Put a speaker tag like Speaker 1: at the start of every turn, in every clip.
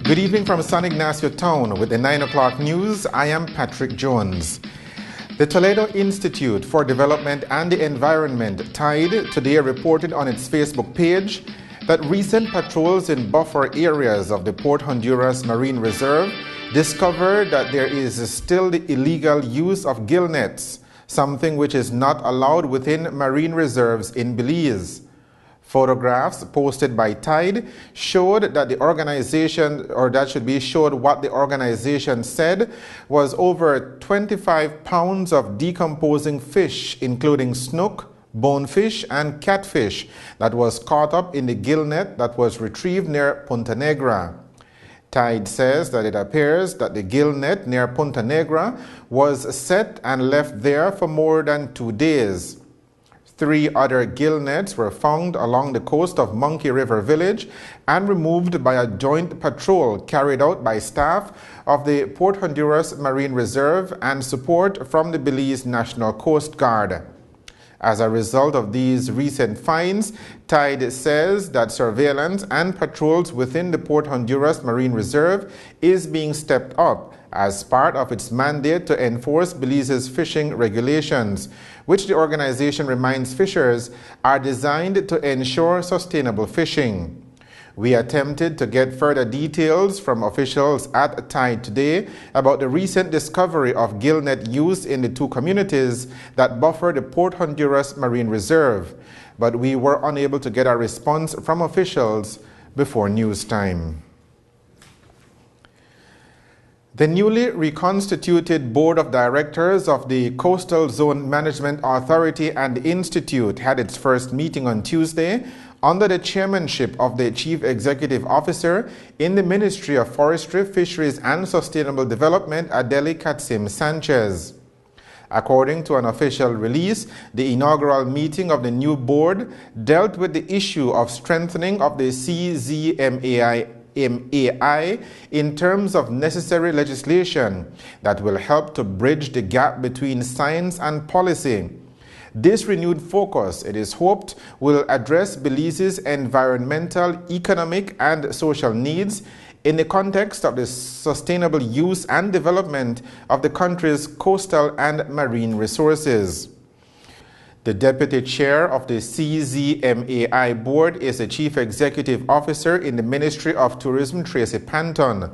Speaker 1: Good evening from San Ignacio Town with the 9 o'clock news. I am Patrick Jones. The Toledo Institute for Development and the Environment, TIDE, today reported on its Facebook page that recent patrols in buffer areas of the Port Honduras Marine Reserve discovered that there is still the illegal use of gill nets, something which is not allowed within marine reserves in Belize. Photographs posted by TIDE showed that the organization, or that should be showed what the organization said, was over 25 pounds of decomposing fish, including snook, bonefish, and catfish that was caught up in the gill net that was retrieved near Punta Negra. TIDE says that it appears that the gill net near Punta Negra was set and left there for more than 2 days. 3 other gill nets were found along the coast of Monkey River Village and removed by a joint patrol carried out by staff of the Port Honduras Marine Reserve and support from the Belize National Coast Guard. As a result of these recent finds, TIDE says that surveillance and patrols within the Port Honduras Marine Reserve is being stepped up as part of its mandate to enforce Belize's fishing regulations, which the organization reminds fishers are designed to ensure sustainable fishing. We attempted to get further details from officials at TIDE today about the recent discovery of gill net use in the 2 communities that buffer the Port Honduras Marine Reserve, but we were unable to get a response from officials before news time. The newly reconstituted Board of Directors of the Coastal Zone Management Authority and Institute had its first meeting on Tuesday under the chairmanship of the Chief Executive Officer in the Ministry of Forestry, Fisheries and Sustainable Development, Adeli Katsim Sanchez. According to an official release, the inaugural meeting of the new board dealt with the issue of strengthening of the CZMAI in terms of necessary legislation that will help to bridge the gap between science and policy. This renewed focus, it is hoped, will address Belize's environmental, economic, and social needs in the context of the sustainable use and development of the country's coastal and marine resources. The Deputy Chair of the CZMAI Board is the Chief Executive Officer in the Ministry of Tourism, Tracy Panton.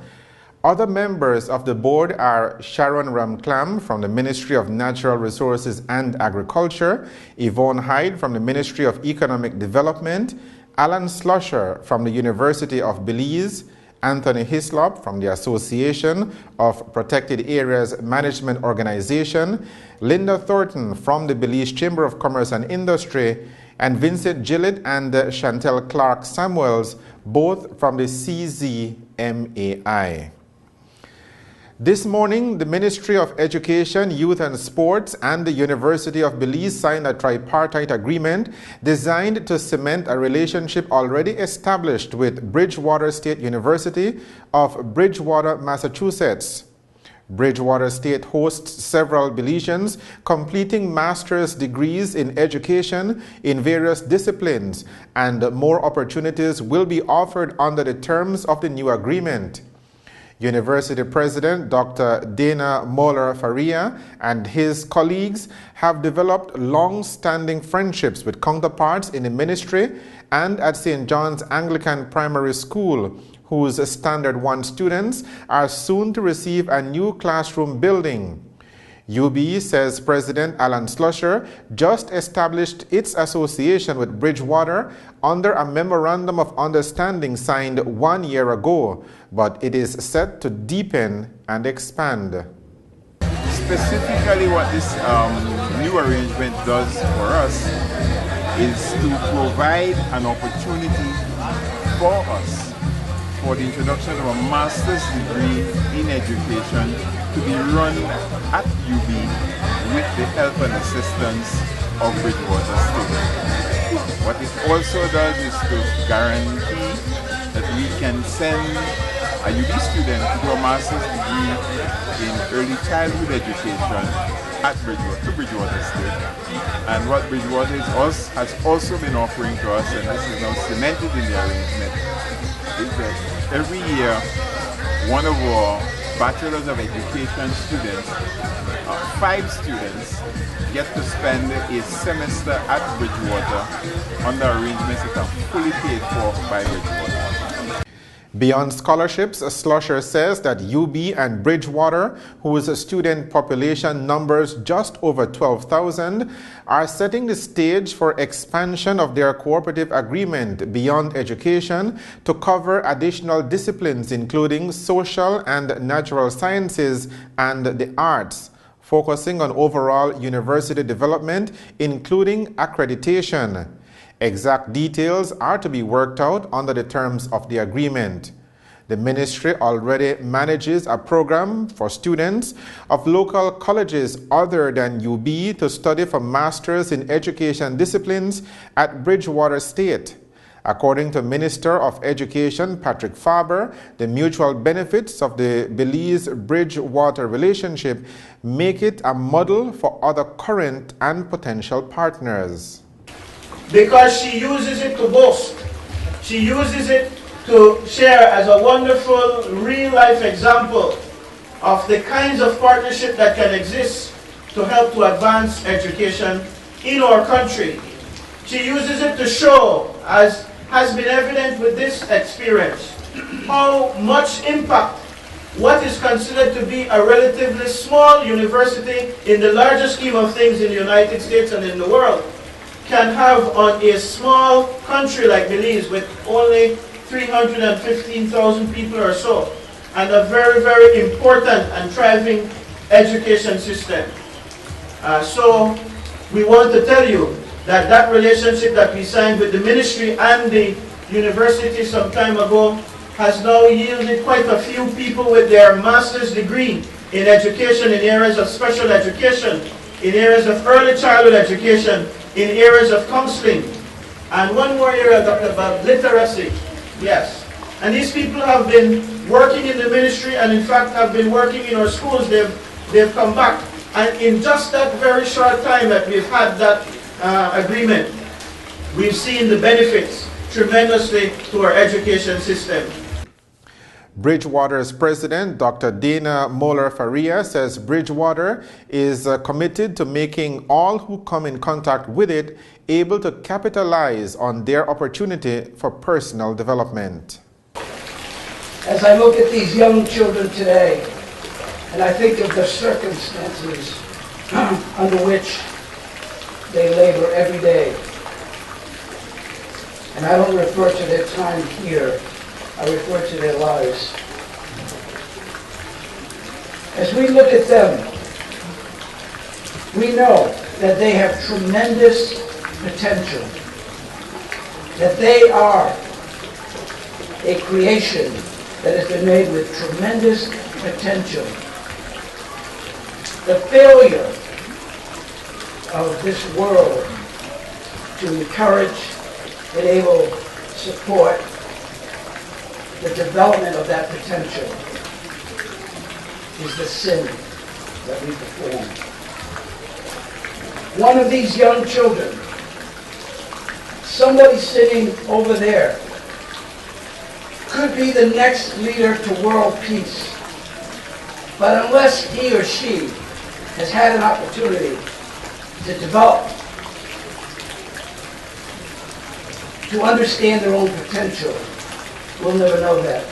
Speaker 1: Other members of the board are Sharon Ramclam from the Ministry of Natural Resources and Agriculture, Yvonne Hyde from the Ministry of Economic Development, Alan Slusher from the University of Belize, Anthony Hislop from the Association of Protected Areas Management Organization, Linda Thornton from the Belize Chamber of Commerce and Industry, and Vincent Gillett and Chantel Clark Samuels, both from the CZMAI. This morning, the Ministry of Education, Youth and Sports and the University of Belize signed a tripartite agreement designed to cement a relationship already established with Bridgewater State University of Bridgewater, Massachusetts. Bridgewater State hosts several Belizeans completing master's degrees in education in various disciplines, and more opportunities will be offered under the terms of the new agreement. University President Dr. Dana Moller Faria and his colleagues have developed long-standing friendships with counterparts in the ministry and at St. John's Anglican Primary School, whose Standard 1 students are soon to receive a new classroom building. UB, says President Alan Slusher, just established its association with Bridgewater under a Memorandum of Understanding signed 1 year ago, but it is set to deepen and expand.
Speaker 2: Specifically, what this new arrangement does for us is to provide an opportunity for us for the introduction of a master's degree in education to be run at UB with the help and assistance of Bridgewater State. What it also does is to guarantee that we can send a UB student to do a master's degree in early childhood education at Bridgewater State. And what Bridgewater has also been offering to us, and this is now cemented in the arrangement, is that every year one of our Bachelor's of Education students, 5 students, get to spend a semester at Bridgewater under arrangements that are fully paid for by Bridgewater.
Speaker 1: Beyond scholarships, Slusher says that UB and Bridgewater, whose student population numbers just over 12,000, are setting the stage for expansion of their cooperative agreement beyond education to cover additional disciplines including social and natural sciences and the arts, focusing on overall university development, including accreditation. Exact details are to be worked out under the terms of the agreement. The ministry already manages a program for students of local colleges other than UB to study for masters in education disciplines at Bridgewater State. According to Minister of Education Patrick Faber, the mutual benefits of the Belize-Bridgewater relationship make it a model for other current and potential partners.
Speaker 3: Because she uses it to boast. She uses it to share as a wonderful real-life example of the kinds of partnership that can exist to help to advance education in our country. She uses it to show, as has been evident with this experience, how much impact what is considered to be a relatively small university in the larger scheme of things in the United States and in the world can have on a small country like Belize with only 315,000 people or so, and a very, very important and thriving education system. So we want to tell you that that relationship that we signed with the ministry and the university some time ago has now yielded quite a few people with their master's degree in education, in areas of special education, in areas of early childhood education, in areas of counseling. And one more area, Dr. Bob, literacy. Yes. And these people have been working in the ministry and in fact have been working in our schools. They've come back. And in just that very short time that we've had that agreement, we've seen the benefits tremendously to our education system.
Speaker 1: Bridgewater's president, Dr. Dana Moeller Faria, says Bridgewater is committed to making all who come in contact with it able to capitalize on their opportunity for personal development.
Speaker 4: As I look at these young children today, and I think of the circumstances under which they labor every day, and I don't refer to their time here, I refer to their lives. As we look at them, we know that they have tremendous potential, that they are a creation that has been made with tremendous potential. The failure of this world to encourage, enable, support the development of that potential is the sin that we perform. One of these young children, somebody sitting over there, could be the next leader to world peace. But unless he or she has had an opportunity to develop, to understand their own potential, we'll never know that.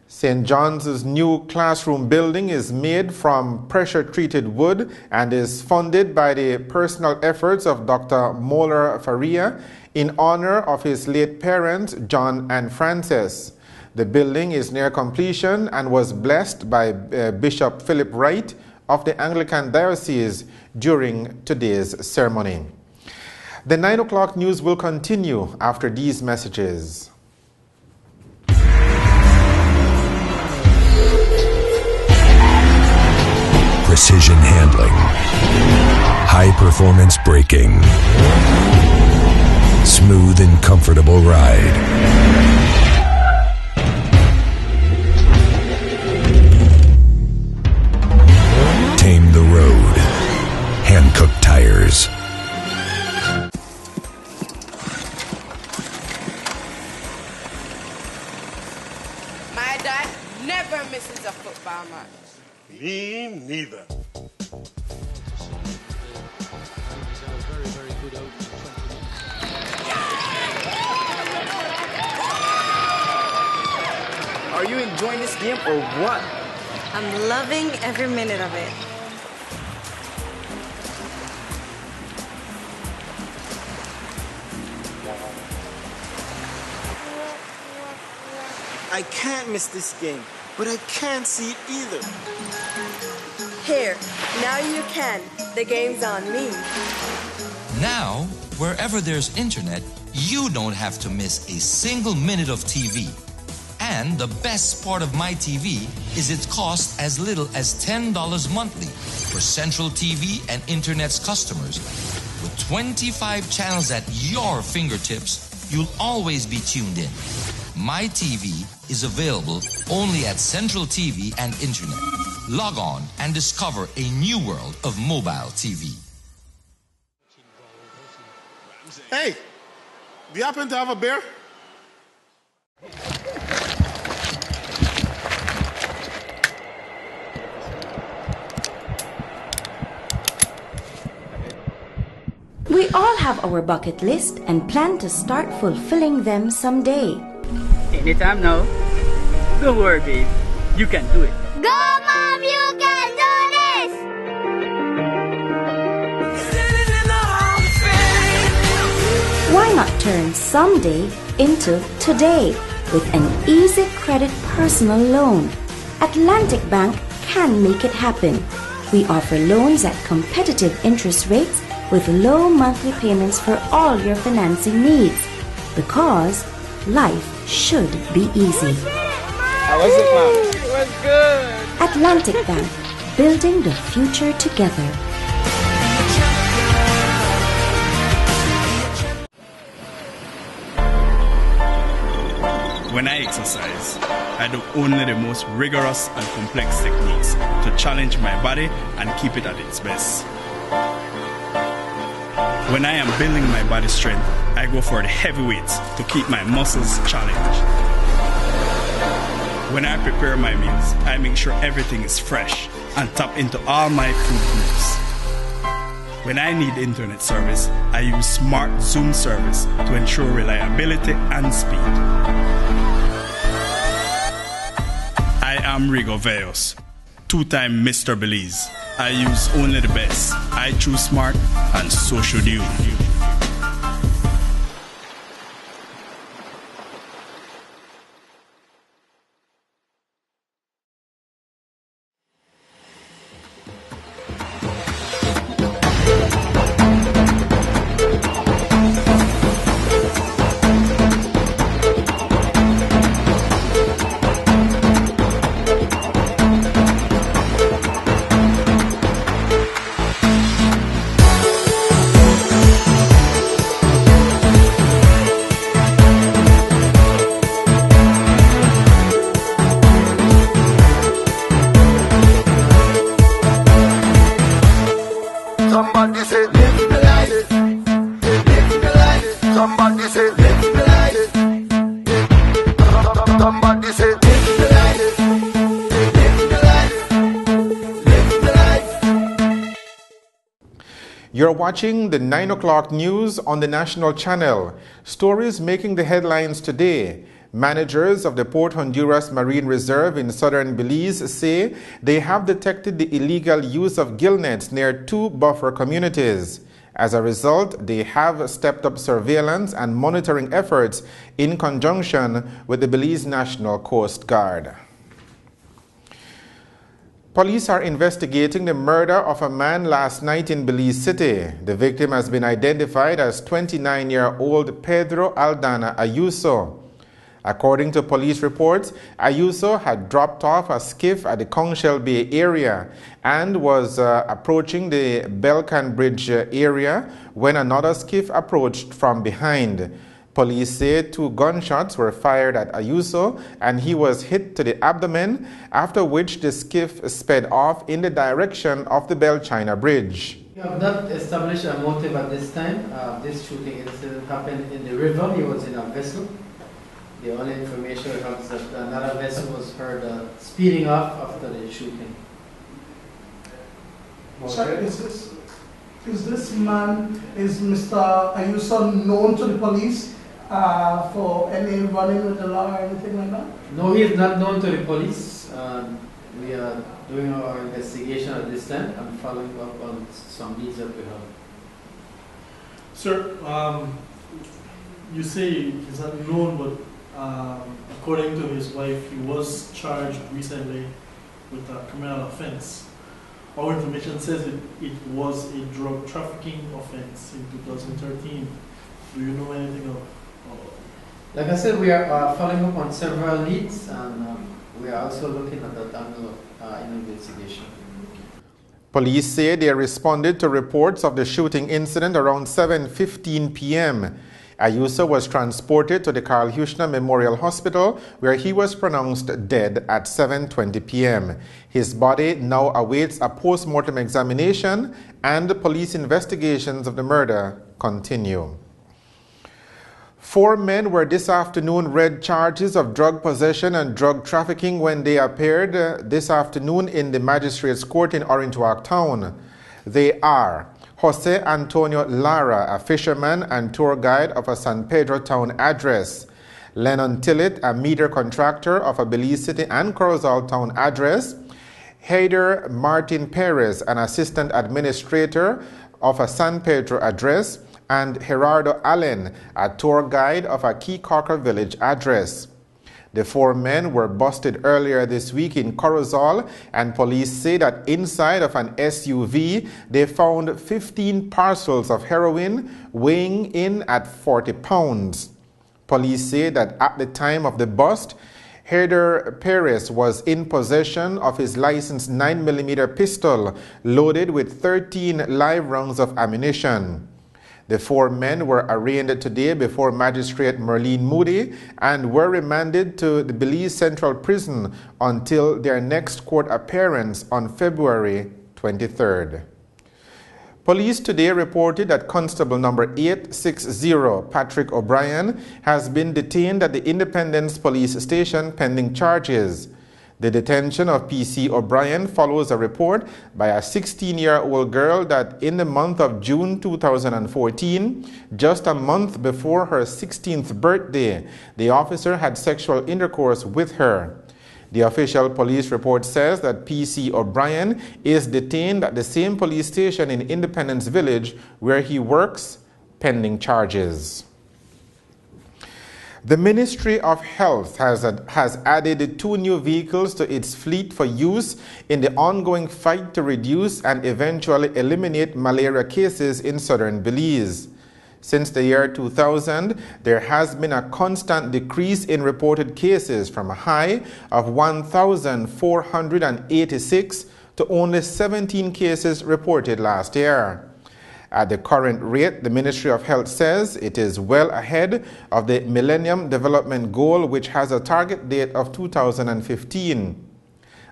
Speaker 1: St. John's new classroom building is made from pressure-treated wood and is funded by the personal efforts of Dr. Moeller Faria in honor of his late parents, John and Frances. The building is near completion and was blessed by Bishop Philip Wright of the Anglican Diocese during today's ceremony. The 9 o'clock news will continue after these messages.
Speaker 5: Precision handling, high performance braking, smooth and comfortable ride. Tame the road, Hankook tires.
Speaker 6: My dad never misses a Me neither.
Speaker 7: Are you enjoying this game or what?
Speaker 8: I'm loving every minute of it.
Speaker 7: I can't miss this game, but I can't see it either.
Speaker 8: Here, now you can. The game's on me.
Speaker 9: Now, wherever there's internet, you don't have to miss a single minute of TV. And the best part of MyTV is its cost as little as $10 monthly for Central TV and Internet's customers. With 25 channels at your fingertips, you'll always be tuned in. MyTV is available only at Central TV and Internet. Log on and discover a new world of mobile TV.
Speaker 6: Hey, do you happen to have a beer?
Speaker 10: We all have our bucket list and plan to start fulfilling them someday.
Speaker 11: Anytime now. Don't worry, babe. You can do it.
Speaker 12: Go, Mom! You can do this!
Speaker 10: Why not turn someday into today with an easy credit personal loan? Atlantic Bank can make it happen. We offer loans at competitive interest rates with low monthly payments for all your financing needs. Because life should be easy.
Speaker 11: How was it, Mom? It was good.
Speaker 10: Atlantic Bank, building the future together.
Speaker 13: When I exercise, I do only the most rigorous and complex techniques to challenge my body and keep it at its best. When I am building my body strength, I go for the heavy weights to keep my muscles challenged. When I prepare my meals, I make sure everything is fresh and tap into all my food groups. When I need internet service, I use Smart Zoom service to ensure reliability and speed. I am Rigo Veos, two-time Mr. Belize. I use only the best. I choose smart, and so should you.
Speaker 14: Somebody say, live me like it. Live me like it. Somebody say, live me like it. Somebody say, live me like it. Live me like it. Live me like it.
Speaker 1: You're watching the 9 o'clock news on the National Channel. Stories making the headlines today. Managers of the Port Honduras Marine Reserve in southern Belize say they have detected the illegal use of gill nets near 2 buffer communities. As a result, they have stepped up surveillance and monitoring efforts in conjunction with the Belize National Coast Guard. Police are investigating the murder of a man last night in Belize City. The victim has been identified as 29-year-old Pedro Aldana Ayuso. According to police reports, Ayuso had dropped off a skiff at the Conchel Bay area and was approaching the Belcan Bridge area when another skiff approached from behind. Police say 2 gunshots were fired at Ayuso and he was hit to the abdomen, after which the skiff sped off in the direction of the Bell China Bridge.
Speaker 15: We have not established a motive at this time. This shooting incident happened in the river. He was in a vessel. The only information we have is that another vessel was heard speeding off after the shooting.
Speaker 16: Sir, is this man, is Mr. Ayuso known to the police for any running with the law or anything like that?
Speaker 15: No, he is not known to the police. We are doing our investigation at this time and following up on some leads that we have.
Speaker 17: Sir, you say he's not known, but according to his wife, he was charged recently with a criminal offense. Our information says it was a drug trafficking offense in 2013. Do you know anything of?
Speaker 15: Like I said, we are following up on several leads, and we are also looking at that angle in investigation.
Speaker 1: Police say they responded to reports of the shooting incident around 7:15 p.m. Ayuso was transported to the Carl Huchner Memorial Hospital, where he was pronounced dead at 7:20 p.m. His body now awaits a post-mortem examination, and the police investigations of the murder continue. 4 men were this afternoon read charges of drug possession and drug trafficking when they appeared this afternoon in the Magistrates Court in Orange Walk Town. They are Jose Antonio Lara, a fisherman and tour guide of a San Pedro Town address; Lennon Tillett, a meter contractor of a Belize City and Corozal Town address; Heider Martin Perez, an assistant administrator of a San Pedro address; and Gerardo Allen, a tour guide of a Key Corker Village address. The 4 men were busted earlier this week in Corozal, and police say that inside of an SUV, they found 15 parcels of heroin weighing in at 40 pounds. Police say that at the time of the bust, Heider Perez was in possession of his licensed 9mm pistol loaded with 13 live rounds of ammunition. The 4 men were arraigned today before Magistrate Merlene Moody and were remanded to the Belize Central Prison until their next court appearance on February 23rd. Police today reported that Constable number 860 Patrick O'Brien has been detained at the Independence Police Station pending charges. The detention of PC O'Brien follows a report by a 16-year-old girl that in the month of June 2014, just a month before her 16th birthday, the officer had sexual intercourse with her. The official police report says that PC O'Brien is detained at the same police station in Independence Village where he works, pending charges. The Ministry of Health has added 2 new vehicles to its fleet for use in the ongoing fight to reduce and eventually eliminate malaria cases in southern Belize. Since the year 2000, there has been a constant decrease in reported cases from a high of 1,486 to only 17 cases reported last year. At the current rate, the Ministry of Health says it is well ahead of the Millennium Development Goal, which has a target date of 2015.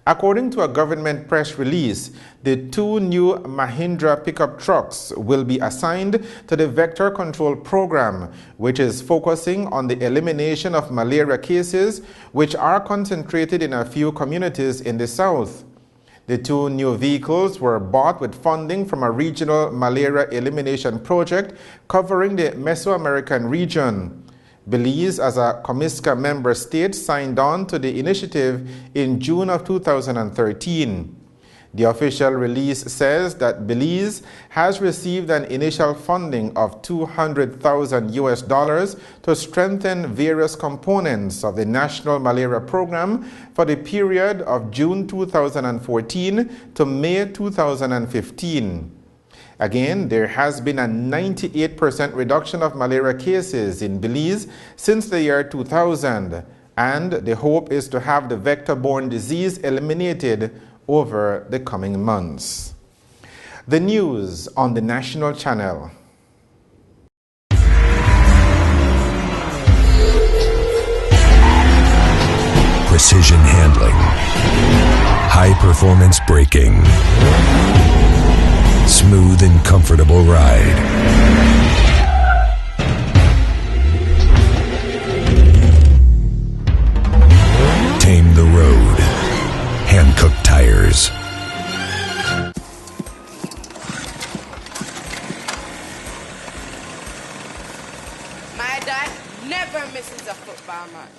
Speaker 1: According to a government press release, the 2 new Mahindra pickup trucks will be assigned to the Vector Control Program, which is focusing on the elimination of malaria cases, which are concentrated in a few communities in the south. The 2 new vehicles were bought with funding from a regional malaria elimination project covering the Mesoamerican region. Belize, as a COMISCA member state, signed on to the initiative in June of 2013. The official release says that Belize has received an initial funding of $200,000 to strengthen various components of the National Malaria Program for the period of June 2014 to May 2015. Again, there has been a 98% reduction of malaria cases in Belize since the year 2000, and the hope is to have the vector-borne disease eliminated over the coming months. The news on the National Channel.
Speaker 5: Precision handling. High performance braking. Smooth and comfortable ride. Tame the road. Hankook Tires.
Speaker 18: never misses a football match.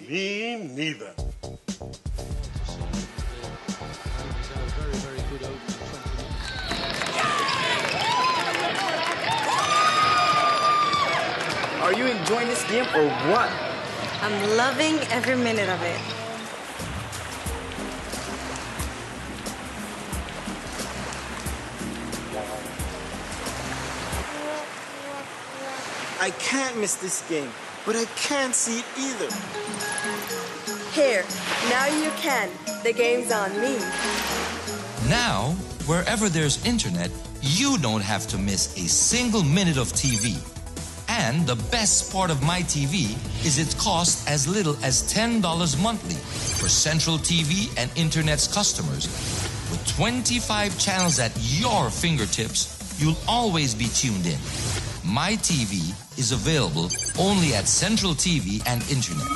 Speaker 6: Me neither.
Speaker 7: Are you enjoying this game or what?
Speaker 8: I'm loving every minute of it.
Speaker 7: I can't miss this game, but I can't see it either.
Speaker 8: Here, now you can. The game's on me.
Speaker 9: Now, wherever there's internet, you don't have to miss a single minute of TV. And the best part of MyTV is its cost as little as $10 monthly for Central TV and Internet's customers. With 25 channels at your fingertips, you'll always be tuned in. MyTV is available only at Central TV and Internet.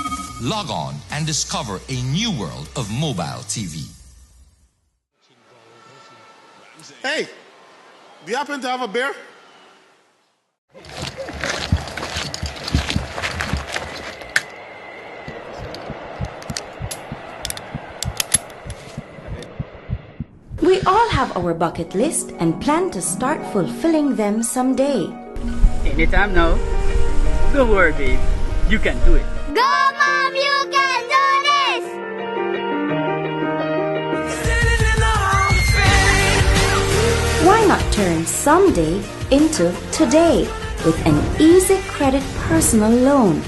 Speaker 9: Log on and discover a new world of mobile TV.
Speaker 6: Hey, do you happen to have a beer?
Speaker 10: We all have our bucket list and plan to start fulfilling them someday.
Speaker 11: Anytime now. Don't worry, babe. You can do it.
Speaker 12: Go, Mom! You can do this!
Speaker 10: Why not turn someday into today with an easy credit personal loan?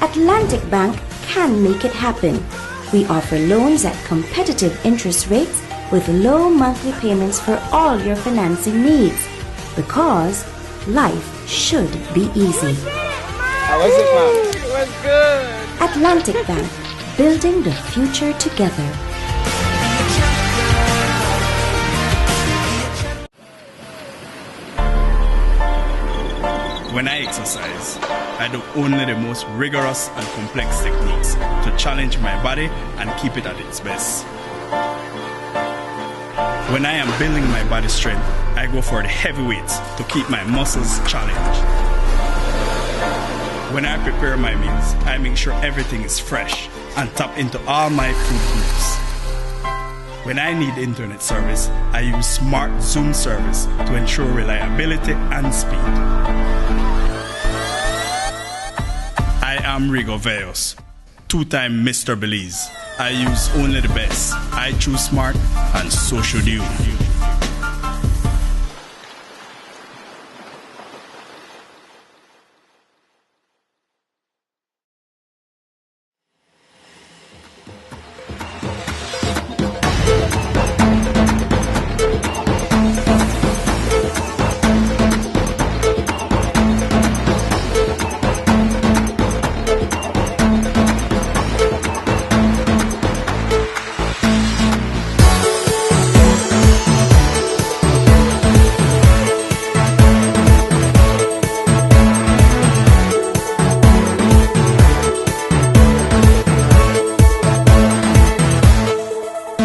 Speaker 10: Atlantic Bank can make it happen. We offer loans at competitive interest rates with low monthly payments for all your financing needs, because life should be easy.
Speaker 7: How was it, Mom? It was good.
Speaker 10: Atlantic Bank, building the future together.
Speaker 13: When I exercise, I do only the most rigorous and complex techniques to challenge my body and keep it at its best. When I am building my body strength, I go for the heavy weights to keep my muscles challenged. When I prepare my meals, I make sure everything is fresh and tap into all my food groups. When I need internet service, I use Smart Zoom service to ensure reliability and speed. I am Rigo Veos, two-time Mr. Belize. I use only the best. I choose smart, and so should you.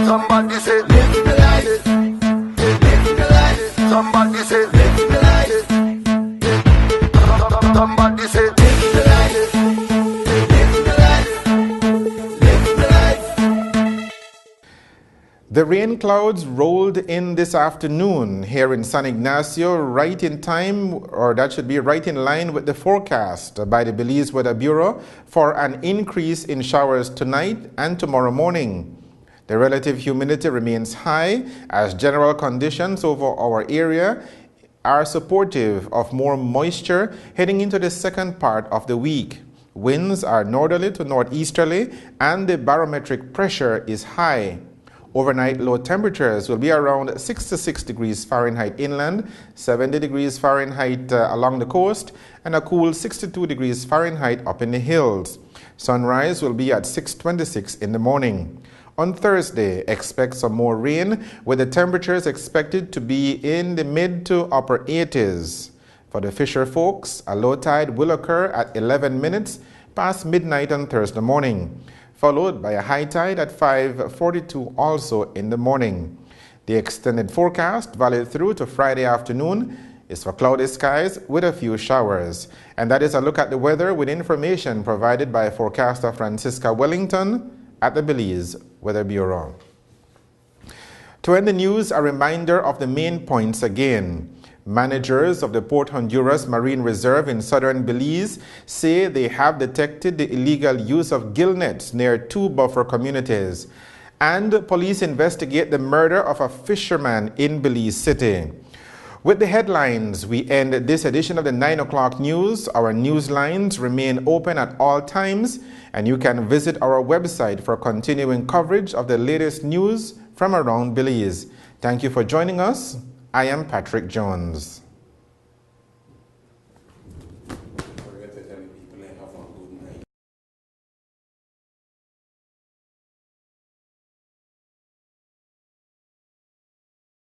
Speaker 14: Somebody say, live me like this. Live me like this. Somebody say, live me like this. Somebody say, live me like this. Live me like this. Live me like this.
Speaker 1: The rain clouds rolled in this afternoon here in San Ignacio, right in time, or that should be right in line with the forecast by the Belize Weather Bureau for an increase in showers tonight and tomorrow morning. The relative humidity remains high as general conditions over our area are supportive of more moisture heading into the second part of the week. Winds are northerly to northeasterly and the barometric pressure is high. Overnight low temperatures will be around 66 degrees Fahrenheit inland, 70 degrees Fahrenheit along the coast, and a cool 62 degrees Fahrenheit up in the hills. Sunrise will be at 6:26 in the morning. On Thursday, expect some more rain, with the temperatures expected to be in the mid to upper 80s. For the fisher folks, a low tide will occur at 11 minutes past midnight on Thursday morning, followed by a high tide at 5:42 also in the morning. The extended forecast, valid through to Friday afternoon, is for cloudy skies with a few showers. And that is a look at the weather with information provided by forecaster Francisca Wellington at the Belize Weather Bureau. To end the news, a reminder of the main points again. Managers of the Port Honduras Marine Reserve in southern Belize say they have detected the illegal use of gill nets near 2 buffer communities. And police investigate the murder of a fisherman in Belize City. With the headlines, we end this edition of the 9 o'clock news. Our news lines remain open at all times, and you can visit our website for continuing coverage of the latest news from around Belize. Thank you for joining us. I am Patrick Jones.